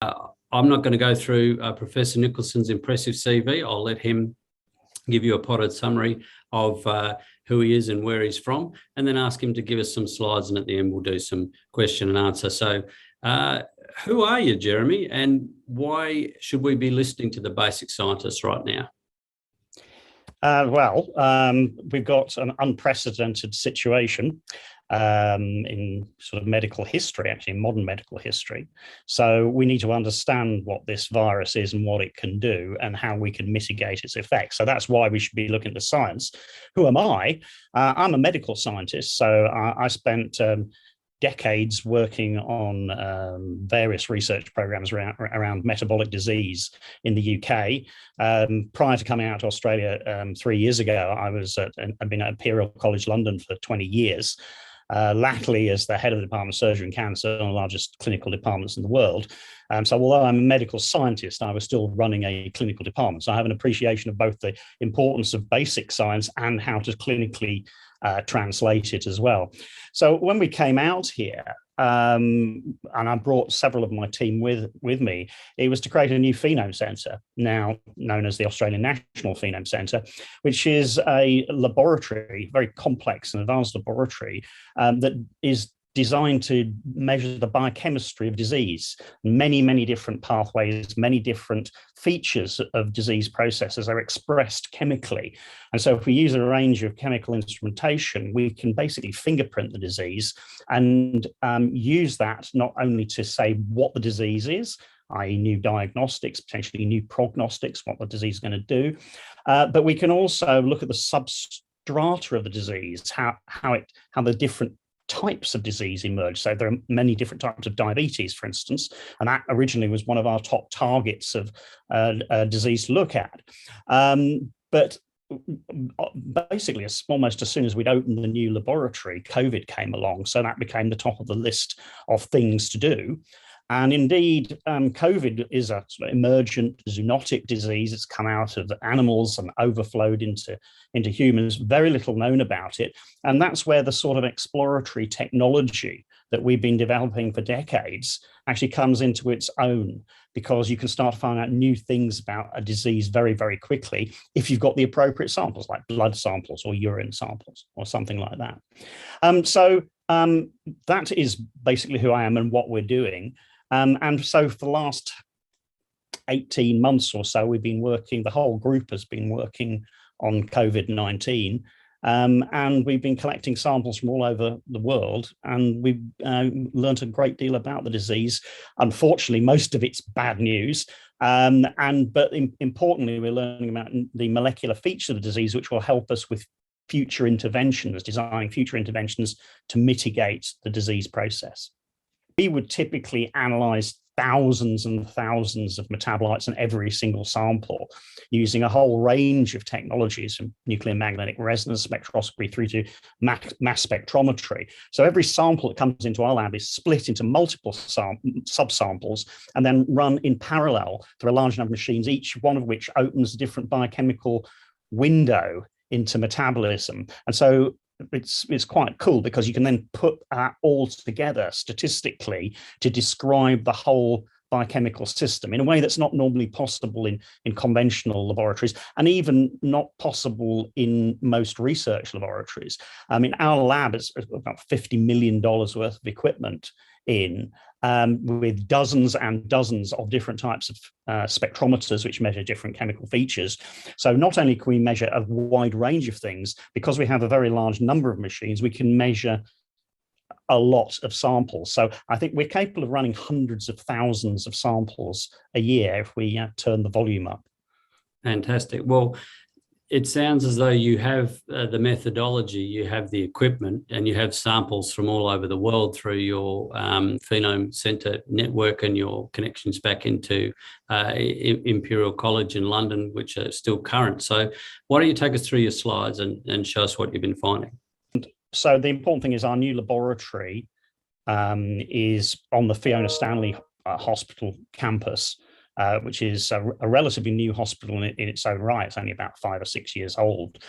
I'm not going to go through Professor Nicholson's impressive CV. I'll let him give you a potted summary of who he is and where he's from, and then ask him to give us some slides, and at the end we'll do some question and answer. So who are you, Jeremy, and why should we be listening to the basic scientists right now? We've got an unprecedented situation in sort of medical history, actually modern medical history. So we need to understand what this virus is and what it can do and how we can mitigate its effects. So that's why we should be looking at the science. Who am I? I'm a medical scientist. So I spent decades working on various research programs around metabolic disease in the UK. Prior to coming out to Australia 3 years ago, I'd been at Imperial College London for 20 years. Latterly as the head of the Department of Surgery and Cancer, one of the largest clinical departments in the world. So although I'm a medical scientist, I was still running a clinical department. So I have an appreciation of both the importance of basic science and how to clinically translate it as well. So when we came out here, and I brought several of my team with me, it was to create a new Phenome Centre, now known as the Australian National Phenome Centre, which is a laboratory, very complex and advanced laboratory that is designed to measure the biochemistry of disease, many different pathways, many different features of disease processes are expressed chemically. And so if we use a range of chemical instrumentation, we can basically fingerprint the disease and use that not only to say what the disease is, i.e. new diagnostics, potentially new prognostics, what the disease is going to do, but we can also look at the substrata of the disease, how the different types of disease emerge. So there are many different types of diabetes, for instance, and that originally was one of our top targets of disease to look at. But basically, almost as soon as we'd opened the new laboratory, COVID came along. So that became the top of the list of things to do. And indeed, COVID is a sort of emergent zoonotic disease. It's come out of animals and overflowed into humans. Very little known about it. And that's where the sort of exploratory technology that we've been developing for decades actually comes into its own, because you can start to find out new things about a disease very quickly if you've got the appropriate samples, like blood samples or urine samples or something like that. That is basically who I am and what we're doing. And so for the last 18 months or so, we've been working, the whole group has been working on COVID-19, and we've been collecting samples from all over the world, and we've learned a great deal about the disease. Unfortunately, most of it's bad news, but importantly, we're learning about the molecular features of the disease, which will help us with future interventions, designing future interventions to mitigate the disease process. We would typically analyze thousands and thousands of metabolites in every single sample using a whole range of technologies, from nuclear magnetic resonance spectroscopy through to mass spectrometry. So every sample that comes into our lab is split into multiple subsamples and then run in parallel through a large number of machines, each one of which opens a different biochemical window into metabolism. And so it's quite cool, because you can then put that all together statistically to describe the whole biochemical system in a way that's not normally possible in conventional laboratories, and even not possible in most research laboratories. I mean, our lab is about $50 million worth of equipment with dozens and dozens of different types of spectrometers which measure different chemical features. So not only can we measure a wide range of things, because we have a very large number of machines, we can measure a lot of samples. So I think we're capable of running hundreds of thousands of samples a year if we turn the volume up. Fantastic. Well, it sounds as though you have the methodology, you have the equipment, and you have samples from all over the world through your Phenome Centre network and your connections back into Imperial College in London, which are still current. So why don't you take us through your slides and show us what you've been finding? So the important thing is our new laboratory is on the Fiona Stanley Hospital campus, which is a relatively new hospital in its own right. It's only about 5 or 6 years old.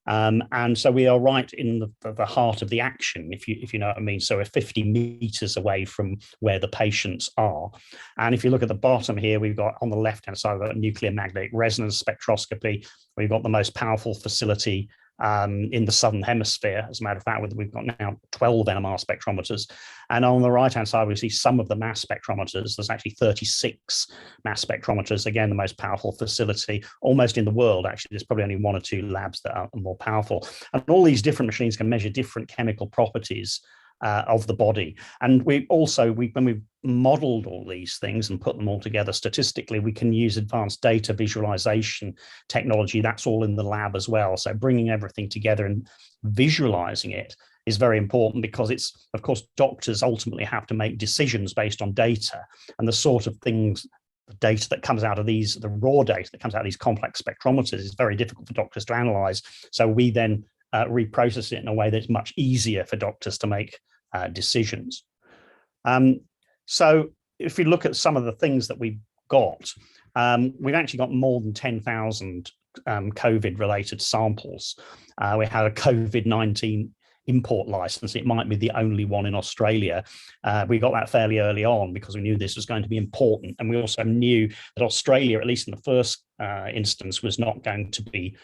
And so we are right in the heart of the action, if you know what I mean. So we're 50 meters away from where the patients are. And if you look at the bottom here, we've got on the left-hand side, we've got nuclear magnetic resonance spectroscopy. We've got the most powerful facility in the southern hemisphere. As a matter of fact, we've got now 12 NMR spectrometers. And on the right-hand side, we see some of the mass spectrometers. There's actually 36 mass spectrometers. Again, the most powerful facility almost in the world. Actually, there's probably only one or two labs that are more powerful. And all these different machines can measure different chemical properties of the body. And we also, when we've modeled all these things and put them all together statistically, we can use advanced data visualization technology. That's all in the lab as well. So bringing everything together and visualizing it is very important, because it's, of course, doctors ultimately have to make decisions based on data, and the sort of things, the data that comes out of these, the raw data that comes out of these complex spectrometers is very difficult for doctors to analyze. So we then reprocess it in a way that's much easier for doctors to make decisions. So if you look at some of the things that we've got, we've actually got more than 10,000 COVID-related samples. We had a COVID-19 import license. It might be the only one in Australia. We got that fairly early on because we knew this was going to be important. And we also knew that Australia, at least in the first instance, was not going to be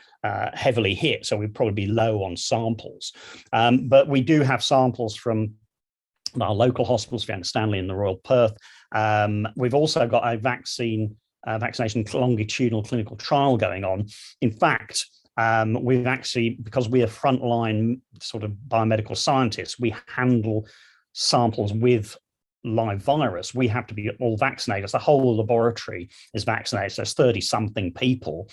heavily hit. So we'd probably be low on samples. But we do have samples from our local hospitals, Fiona Stanley and the Royal Perth. We've also got a vaccination longitudinal clinical trial going on. In fact, we've actually, because we are frontline sort of biomedical scientists, we handle samples with live virus. We have to be all vaccinated. The whole laboratory is vaccinated. So it's 30-something people.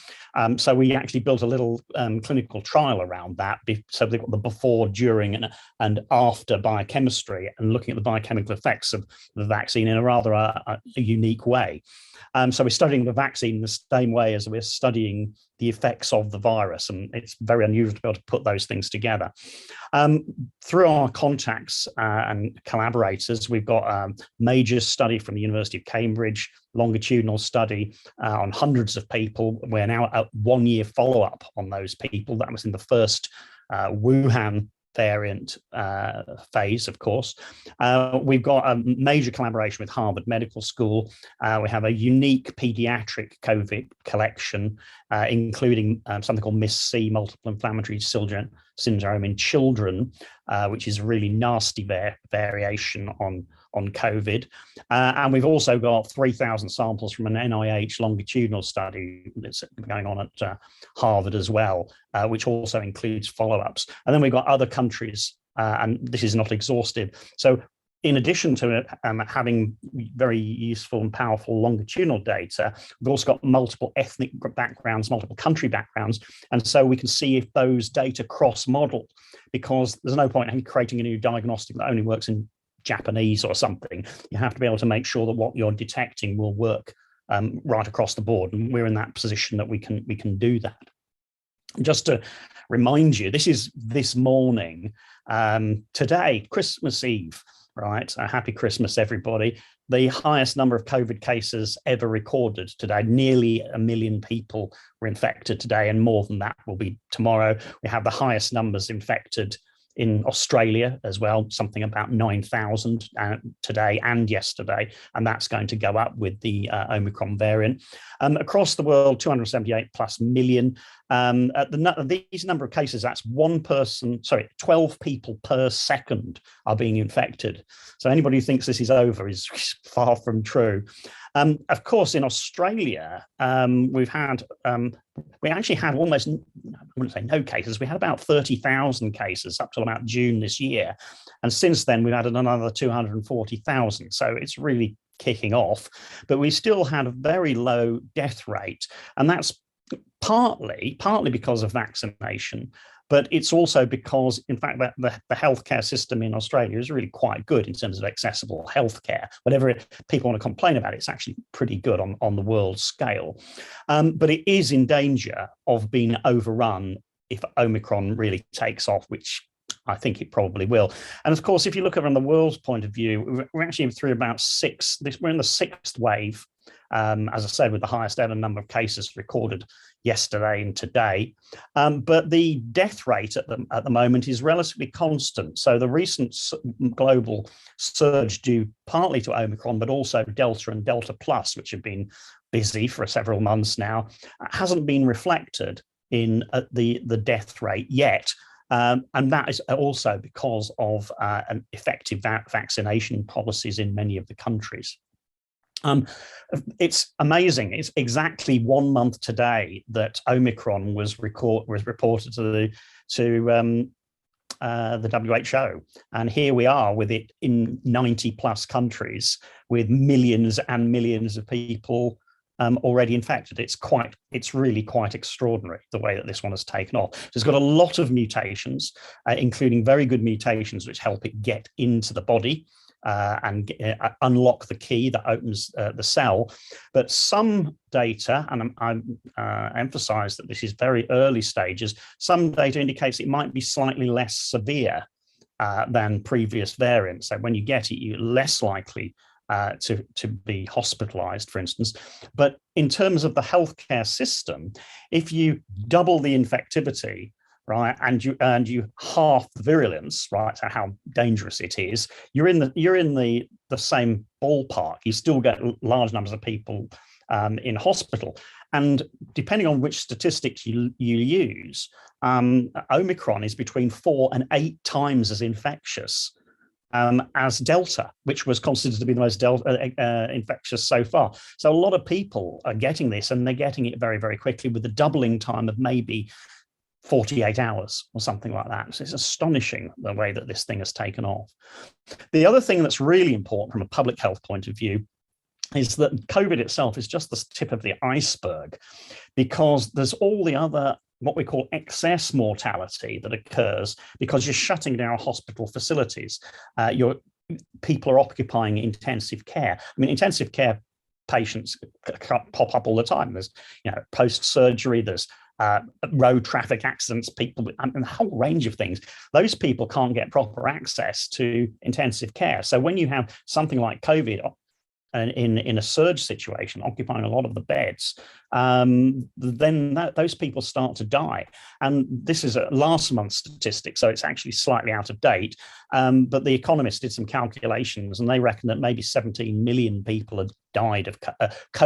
So we actually built a little clinical trial around that. So they've got the before, during, and after biochemistry, and looking at the biochemical effects of the vaccine in a rather a unique way. So we're studying the vaccine in the same way as we're studying the effects of the virus, and it's very unusual to be able to put those things together. Through our contacts and collaborators, we've got a major study from the University of Cambridge, longitudinal study on hundreds of people. We're now at 1 year follow-up on those people. That was in the first Wuhan variant phase, of course. We've got a major collaboration with Harvard Medical School. We have a unique pediatric COVID collection, including something called MIS-C, multiple inflammatory syndrome in children, which is a really nasty variation on COVID. And we've also got 3,000 samples from an NIH longitudinal study that's going on at Harvard as well, which also includes follow-ups. And then we've got other countries, and this is not exhaustive. So in addition to having very useful and powerful longitudinal data, we've also got multiple ethnic backgrounds, multiple country backgrounds. And so we can see if those data cross-model, because there's no point in creating a new diagnostic that only works in Japanese or something. You have to be able to make sure that what you're detecting will work right across the board. And we're in that position that we can do that. Just to remind you, this is this morning, today, Christmas Eve, right? A happy Christmas, everybody. The highest number of COVID cases ever recorded today. Nearly 1 million people were infected today, and more than that will be tomorrow. We have the highest numbers infected in Australia as well, something about 9,000 today and yesterday, and that's going to go up with the Omicron variant. Across the world, 278+ million. These number of cases, that's 12 people per second are being infected. So anybody who thinks this is over is far from true. Of course, in Australia, we actually had almost, I wouldn't say no cases, we had about 30,000 cases up till about June this year. And since then, we've added another 240,000. So it's really kicking off, but we still had a very low death rate. And that's partly because of vaccination, but it's also because, in fact, that the healthcare system in Australia is really quite good in terms of accessible healthcare. Whatever people want to complain about, it's actually pretty good on the world scale. But it is in danger of being overrun if Omicron really takes off, which I think it probably will. And of course, if you look at it from the world's point of view, we're actually through about we're in the 6th wave. As I said, with the highest ever number of cases recorded yesterday and today. But the death rate at the moment is relatively constant. So the recent global surge due partly to Omicron, but also Delta and Delta Plus, which have been busy for several months now, hasn't been reflected in the death rate yet. And that is also because of an effective vaccination policies in many of the countries. It's amazing. It's exactly 1 month today that Omicron was reported to the WHO, and here we are with it in 90 plus countries with millions and millions of people already infected. It's really quite extraordinary the way that this one has taken off. So it's got a lot of mutations, including very good mutations which help it get into the body and unlock the key that opens the cell. But some data, and I emphasize that this is very early stages, some data indicates it might be slightly less severe than previous variants. So when you get it, you're less likely to be hospitalized, for instance. But in terms of the healthcare system, if you double the infectivity, right, and you half the virulence, right, so how dangerous it is, you're in the same ballpark. You still get large numbers of people in hospital, and depending on which statistics you use, Omicron is between 4 and 8 times as infectious as Delta, which was considered to be the most infectious so far. So a lot of people are getting this, and they're getting it very, very quickly with a doubling time of maybe 48 hours or something like that. So it's astonishing the way that this thing has taken off. The other thing that's really important from a public health point of view is that COVID itself is just the tip of the iceberg, because there's all the other what we call excess mortality that occurs because you're shutting down hospital facilities. People are occupying intensive care. I mean, intensive care patients pop up all the time. There's, post-surgery, there's road traffic accidents, people, and a whole range of things. Those people can't get proper access to intensive care. So when you have something like COVID in a surge situation, occupying a lot of the beds, then those people start to die. And this is a last month's statistic, so it's actually slightly out of date. But The Economist did some calculations, and they reckon that maybe 17 million people have died of,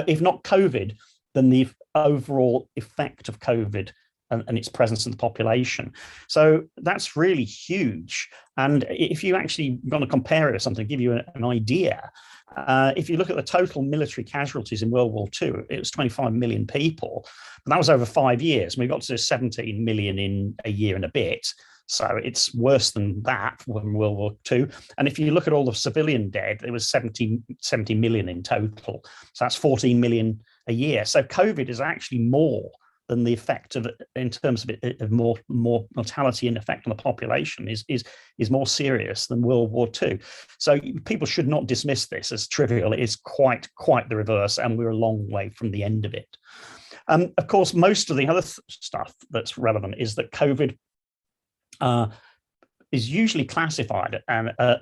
if not COVID, then the overall effect of COVID and its presence in the population. So that's really huge. And if you actually want to compare it or something, give you an idea, if you look at the total military casualties in World War II, it was 25 million people. And that was over 5 years. And we got to 17 million in a year and a bit. So it's worse than that from World War II. And if you look at all the civilian dead, it was 70 million in total. So that's 14 million a year. So COVID is actually more than the effect of it in terms of it, of more mortality and effect on the population is more serious than World War II. So people should not dismiss this as trivial. It is quite the reverse, and we're a long way from the end of it. Of course, most of the other stuff that's relevant is that COVID is usually classified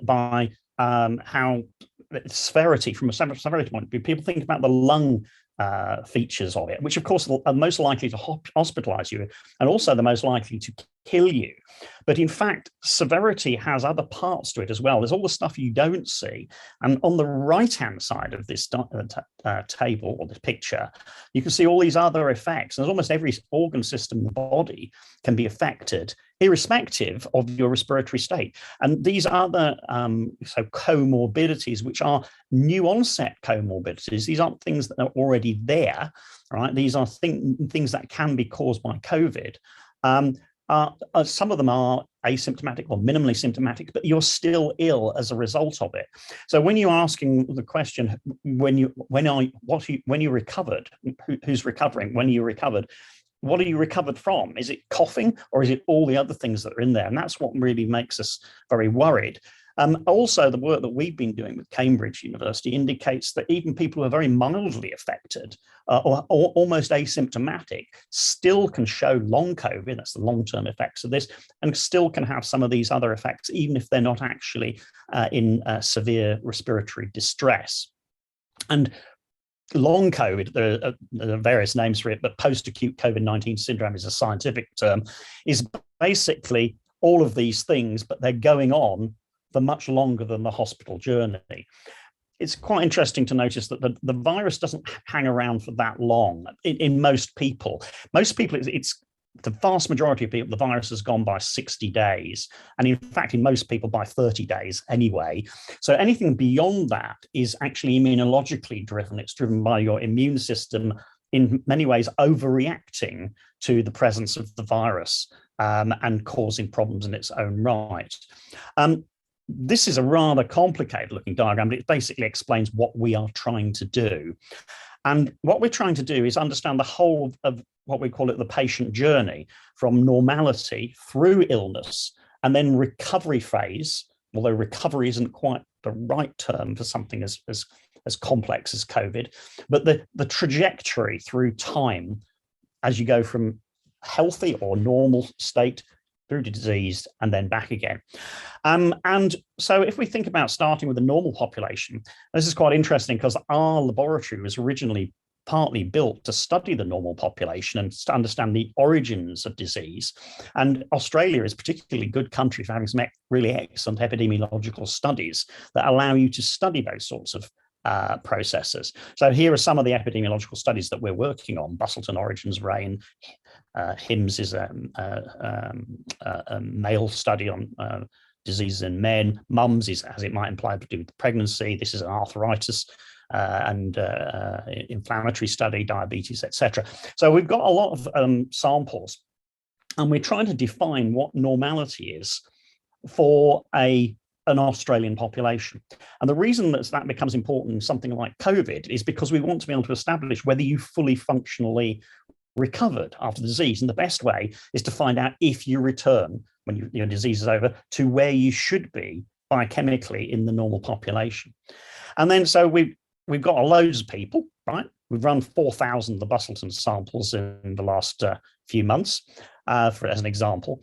by how severity, from a severity point of view. People think about the lung features of it, which of course are most likely to hospitalize you and also the most likely to kill you. But in fact, severity has other parts to it as well. There's all the stuff you don't see. And on the right-hand side of this table or this picture, you can see all these other effects. There's almost every organ system in the body can be affected, irrespective of your respiratory state. And these other comorbidities, which are new onset comorbidities, these aren't things that are already there, right? These are things that can be caused by COVID. Some of them are asymptomatic or minimally symptomatic, but you're still ill as a result of it. So when you're asking the question, when you recovered, who's recovering, when you recovered, what are you recovered from? Is it coughing, or is it all the other things that are in there? And that's what really makes us very worried. Also, the work that we've been doing with Cambridge University indicates that even people who are very mildly affected or almost asymptomatic still can show long COVID, that's the long-term effects of this, and still can have some of these other effects, even if they're not actually in severe respiratory distress. And long COVID, there are various names for it, but post-acute COVID-19 syndrome is a scientific term, is basically all of these things, but they're going on for much longer than the hospital journey. It's quite interesting to notice that the virus doesn't hang around for that long in most people. Most people, it's the vast majority of people, the virus has gone by 60 days. And in fact, in most people by 30 days anyway. So anything beyond that is actually immunologically driven. It's driven by your immune system in many ways overreacting to the presence of the virus and causing problems in its own right. This is a rather complicated looking diagram, but it basically explains what we are trying to do. And what we're trying to do is understand the whole of what we call it the patient journey, from normality through illness and then recovery phase, although recovery isn't quite the right term for something as complex as COVID, but the trajectory through time as you go from healthy or normal state through to disease and then back again. And so if we think about starting with the normal population, this is quite interesting because our laboratory was originally partly built to study the normal population and to understand the origins of disease. And Australia is a particularly good country for having some really excellent epidemiological studies that allow you to study those sorts of processes. So here are some of the epidemiological studies that we're working on. Bustleton origins reign. HIMSS is a male study on diseases in men. MUMS is, as it might imply, to do with pregnancy. This is an arthritis and inflammatory study, diabetes, etc. So we've got a lot of samples, and we're trying to define what normality is for an Australian population. And the reason that becomes important in something like COVID is because we want to be able to establish whether you fully functionally recovered after the disease. And the best way is to find out if you return, when your disease is over, to where you should be biochemically in the normal population. And then so we've got loads of people, right? We've run 4,000 of the Bustleton samples in the last few months, as an example.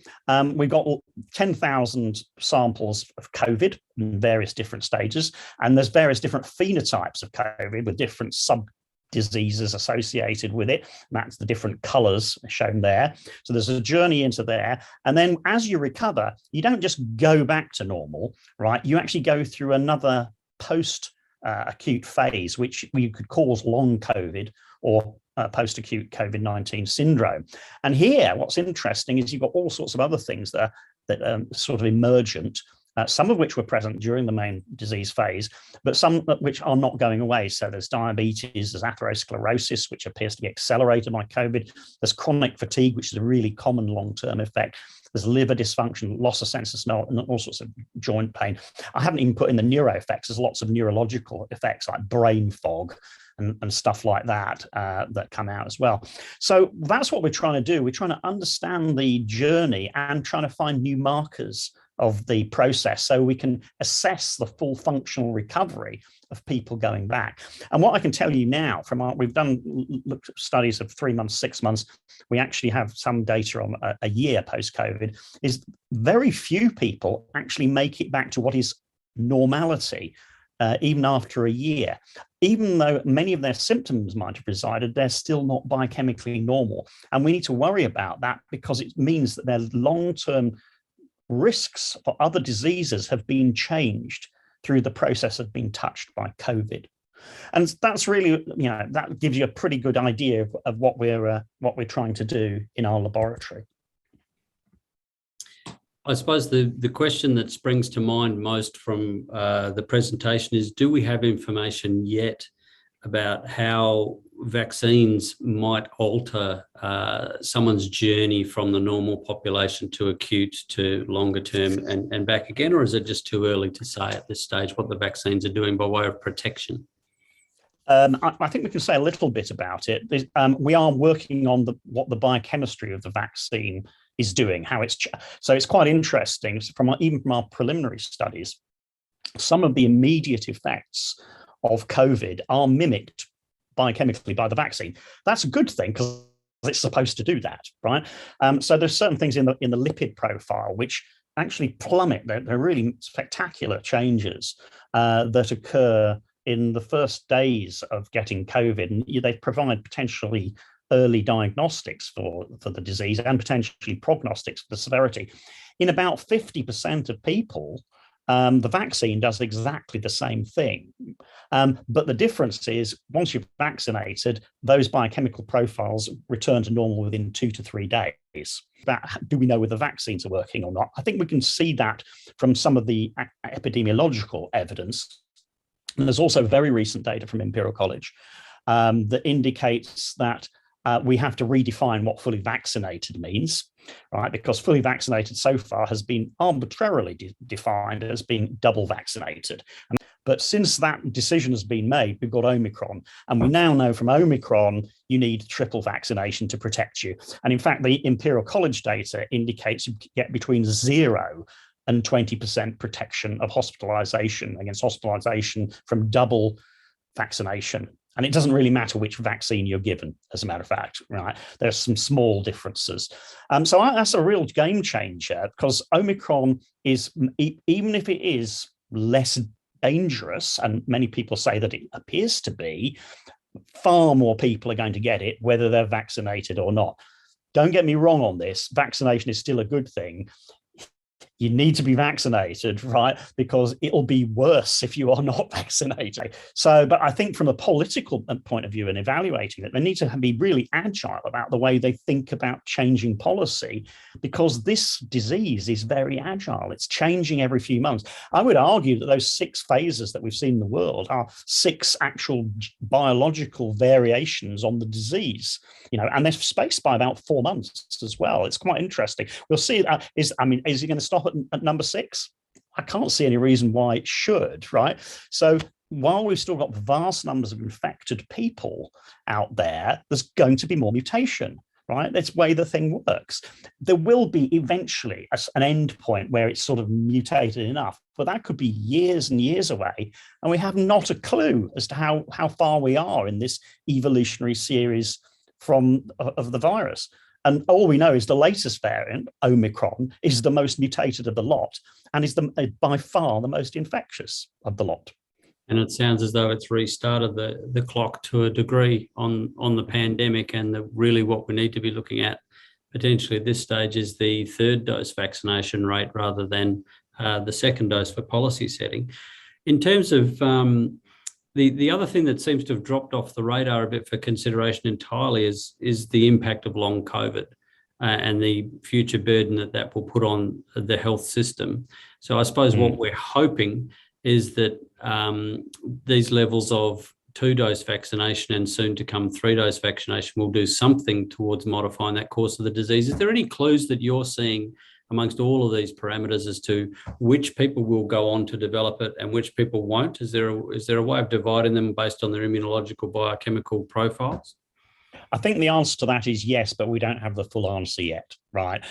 We've got 10,000 samples of COVID in various different stages, and there's various different phenotypes of COVID with different sub-diseases associated with it. That's the different colors shown there. So there's a journey into there. And then as you recover, you don't just go back to normal, right? You actually go through another post-acute phase, which you could cause long COVID or post-acute COVID-19 syndrome. And here, what's interesting is you've got all sorts of other things that are sort of emergent, some of which were present during the main disease phase, but some which are not going away. So there's diabetes, there's atherosclerosis, which appears to be accelerated by COVID. There's chronic fatigue, which is a really common long-term effect. There's liver dysfunction, loss of sense of smell, and all sorts of joint pain. I haven't even put in the neuro effects. There's lots of neurological effects like brain fog and stuff like that that come out as well. So that's what we're trying to do. We're trying to understand the journey and trying to find new markers of the process so we can assess the full functional recovery of people going back. And what I can tell you now from we've looked at studies of 3 months, 6 months, we actually have some data on a year post-COVID, is very few people actually make it back to what is normality, even after a year. Even though many of their symptoms might have resided, they're still not biochemically normal. And we need to worry about that because it means that their long-term risks for other diseases have been changed through the process of being touched by COVID. And that's really, that gives you a pretty good idea of what we're trying to do in our laboratory. I suppose the question that springs to mind most from the presentation is, do we have information yet about how vaccines might alter someone's journey from the normal population to acute to longer term and back again? Or is it just too early to say at this stage what the vaccines are doing by way of protection? I think we can say a little bit about it. We are working on what the biochemistry of the vaccine is doing, so it's quite interesting. Even from our preliminary studies, some of the immediate effects of COVID are mimicked biochemically by the vaccine. That's a good thing because it's supposed to do that, right? So there's certain things in the lipid profile which actually plummet. They're really spectacular changes that occur in the first days of getting COVID, and they provide potentially early diagnostics for the disease and potentially prognostics for the severity. In about 50% of people, the vaccine does exactly the same thing. But the difference is, once you're vaccinated, those biochemical profiles return to normal within 2 to 3 days. Do we know whether the vaccines are working or not? I think we can see that from some of the epidemiological evidence. And there's also very recent data from Imperial College that indicates that we have to redefine what fully vaccinated means, right? Because fully vaccinated so far has been arbitrarily defined as being double vaccinated. But since that decision has been made, we've got Omicron. And we now know from Omicron, you need triple vaccination to protect you. And in fact, the Imperial College data indicates you get between 0 and 20% protection of hospitalization against hospitalization from double vaccination. And it doesn't really matter which vaccine you're given, as a matter of fact, right? There's some small differences. So that's a real game changer, because Omicron is, even if it is less dangerous, and many people say that it appears to be, far more people are going to get it, whether they're vaccinated or not. Don't get me wrong on this. Vaccination is still a good thing. You need to be vaccinated, right? Because it'll be worse if you are not vaccinated. So, but I think from a political point of view and evaluating it, they need to be really agile about the way they think about changing policy, because this disease is very agile. It's changing every few months. I would argue that those 6 phases that we've seen in the world are 6 actual biological variations on the disease, and they're spaced by about 4 months as well. It's quite interesting. We'll see. Is it going to stop at number 6? I can't see any reason why it should, right? So while we've still got vast numbers of infected people out there, there's going to be more mutation, right? That's the way the thing works. There will be eventually an end point where it's sort of mutated enough, but that could be years and years away. And we have not a clue as to how far we are in this evolutionary series of the virus. And all we know is the latest variant, Omicron, is the most mutated of the lot, and is by far the most infectious of the lot. And it sounds as though it's restarted the clock to a degree on the pandemic, and really what we need to be looking at potentially at this stage is the 3rd dose vaccination rate rather than the 2nd dose for policy setting. In terms of the other thing that seems to have dropped off the radar a bit for consideration entirely is the impact of long COVID and the future burden that will put on the health system. So I suppose what we're hoping is that these levels of 2-dose vaccination and soon to come 3-dose vaccination will do something towards modifying that course of the disease. Is there any clues that you're seeing amongst all of these parameters as to which people will go on to develop it and which people won't? Is there a way of dividing them based on their immunological biochemical profiles? I think the answer to that is yes, but we don't have the full answer yet, right?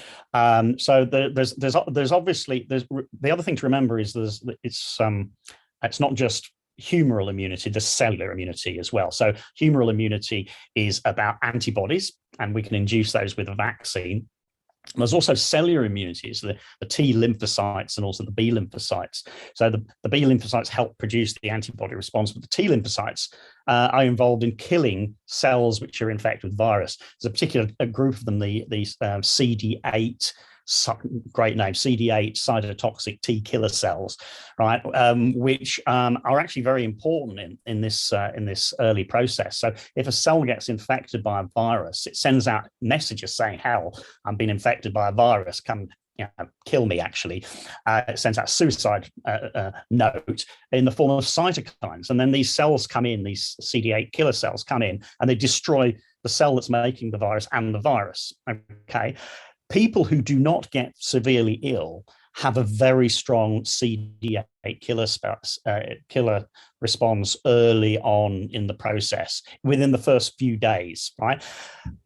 So there's obviously the other thing to remember is it's not just humoral immunity, there's cellular immunity as well. So humoral immunity is about antibodies, and we can induce those with a vaccine. There's also cellular immunities, the T lymphocytes and also the B lymphocytes. So the B lymphocytes help produce the antibody response, but the T lymphocytes are involved in killing cells which are infected with virus. There's a particular group of them, these CD8, great name, CD8 cytotoxic T killer cells, right? Which are actually very important in this early process. So if a cell gets infected by a virus, it sends out messages saying, "Hell, I'm being infected by a virus. Come, kill me." Actually, it sends out a suicide note in the form of cytokines, and then these cells come in. These CD8 killer cells come in, and they destroy the cell that's making the virus and the virus. Okay. People who do not get severely ill have a very strong CD8 killer response early on in the process, within the first few days, right?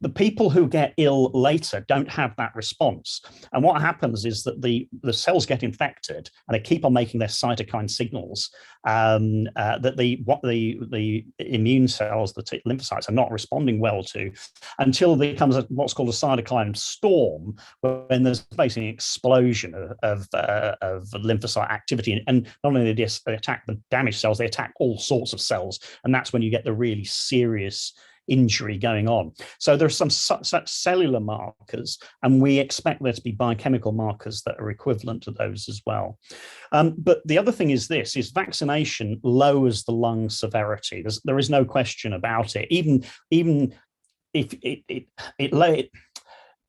The people who get ill later don't have that response. And what happens is that the cells get infected and they keep on making their cytokine signals that the immune cells, the lymphocytes, are not responding well to, until there comes what's called a cytokine storm, when there's basically an explosion of lymphocyte activity. And not only do they attack the damaged cells, they attack attack all sorts of cells, and that's when you get the really serious injury going on. So there are some such cellular markers, and we expect there to be biochemical markers that are equivalent to those as well. But the other thing is vaccination lowers the lung severity. There is no question about it. Even if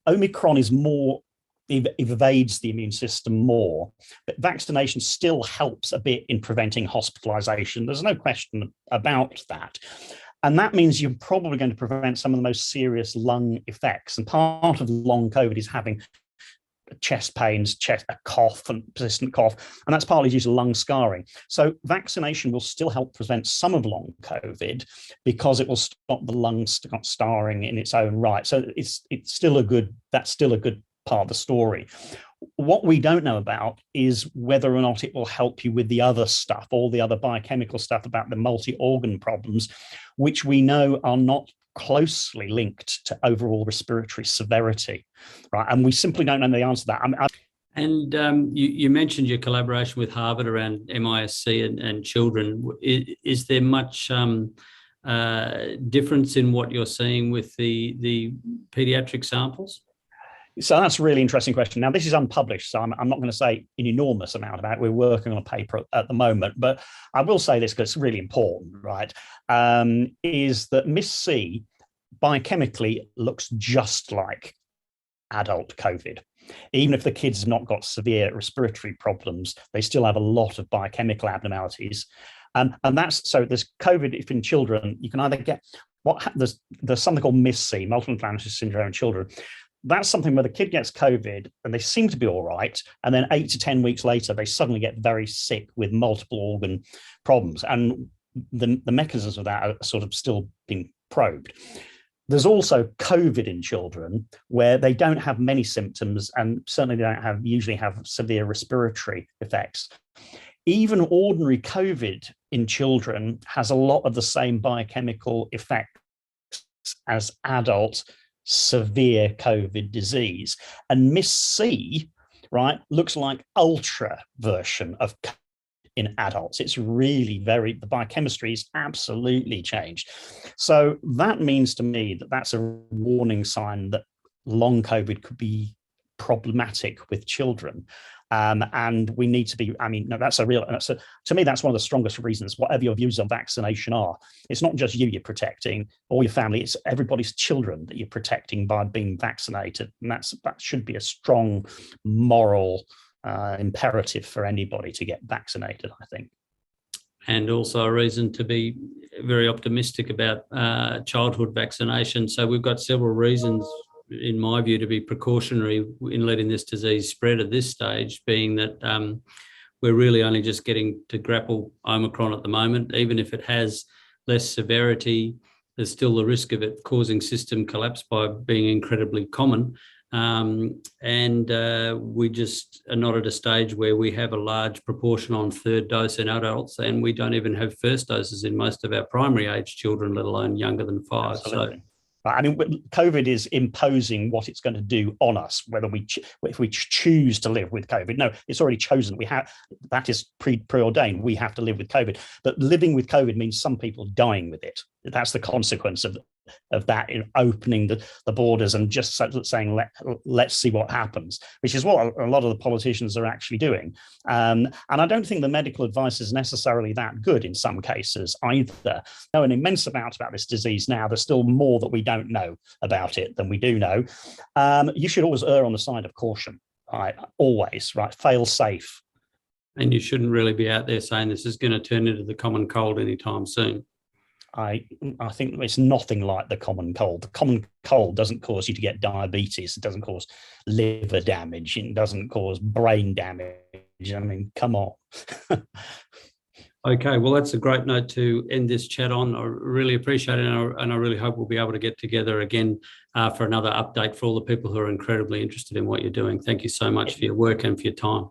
Omicron is more, evades the immune system more, but vaccination still helps a bit in preventing hospitalization. There's no question about that. And that means you're probably going to prevent some of the most serious lung effects. And part of long COVID is having chest pains, a cough, and persistent cough, and that's partly due to lung scarring. So vaccination will still help prevent some of long COVID because it will stop the lungs scarring in its own right. So that's still a good part of the story. What we don't know about is whether or not it will help you with the other stuff, all the other biochemical stuff about the multi-organ problems, which we know are not closely linked to overall respiratory severity, right? And we simply don't know the answer to that. You mentioned your collaboration with Harvard around MISC and children. Is there much difference in what you're seeing with the pediatric samples? So that's a really interesting question. Now, this is unpublished, so I'm not going to say an enormous amount about it. We're working on a paper at the moment, but I will say this because it's really important, right? Is that MIS-C biochemically looks just like adult COVID. Even if the kids have not got severe respiratory problems, they still have a lot of biochemical abnormalities. And that's, so there's COVID, if in children, you can either get, there's something called MIS-C, multiple inflammatory syndrome in children. That's something where the kid gets COVID and they seem to be all right. And then 8 to 10 weeks later, they suddenly get very sick with multiple organ problems. And the mechanisms of that are sort of still being probed. There's also COVID in children where they don't have many symptoms and certainly they don't usually have severe respiratory effects. Even ordinary COVID in children has a lot of the same biochemical effects as adult severe COVID disease. And MIS-C, right, looks like ultra version of COVID in adults. It's really the biochemistry is absolutely changed. So that means to me that that's a warning sign that long COVID could be problematic with children. And we need to be, to me, that's one of the strongest reasons, whatever your views on vaccination are. It's not just you're protecting, or your family, it's everybody's children that you're protecting by being vaccinated. And that should be a strong moral imperative for anybody to get vaccinated, I think. And also a reason to be very optimistic about childhood vaccination. So we've got several reasons, in my view, to be precautionary in letting this disease spread at this stage, being that we're really only just getting to grapple Omicron at the moment. Even if it has less severity, there's still the risk of it causing system collapse by being incredibly common. We just are not at a stage where we have a large proportion on third dose in adults, and we don't even have first doses in most of our primary age children, let alone younger than 5. Absolutely. I mean, COVID is imposing what it's going to do on us, whether if we choose to live with COVID. No, it's already chosen. That is preordained. We have to live with COVID. But living with COVID means some people dying with it. That's the consequence of that, in opening the borders and just saying, let's see what happens, which is what a lot of the politicians are actually doing. And I don't think the medical advice is necessarily that good in some cases either. Know an immense amount about this disease now. There's still more that we don't know about it than we do know. You should always err on the side of caution, right? Always, right? Fail safe. And you shouldn't really be out there saying this is going to turn into the common cold anytime soon. I think it's nothing like the common cold. The common cold doesn't cause you to get diabetes. It doesn't cause liver damage. It doesn't cause brain damage. I mean, come on. Okay, well, that's a great note to end this chat on. I really appreciate it, and I really hope we'll be able to get together again for another update for all the people who are incredibly interested in what you're doing. Thank you so much for your work and for your time.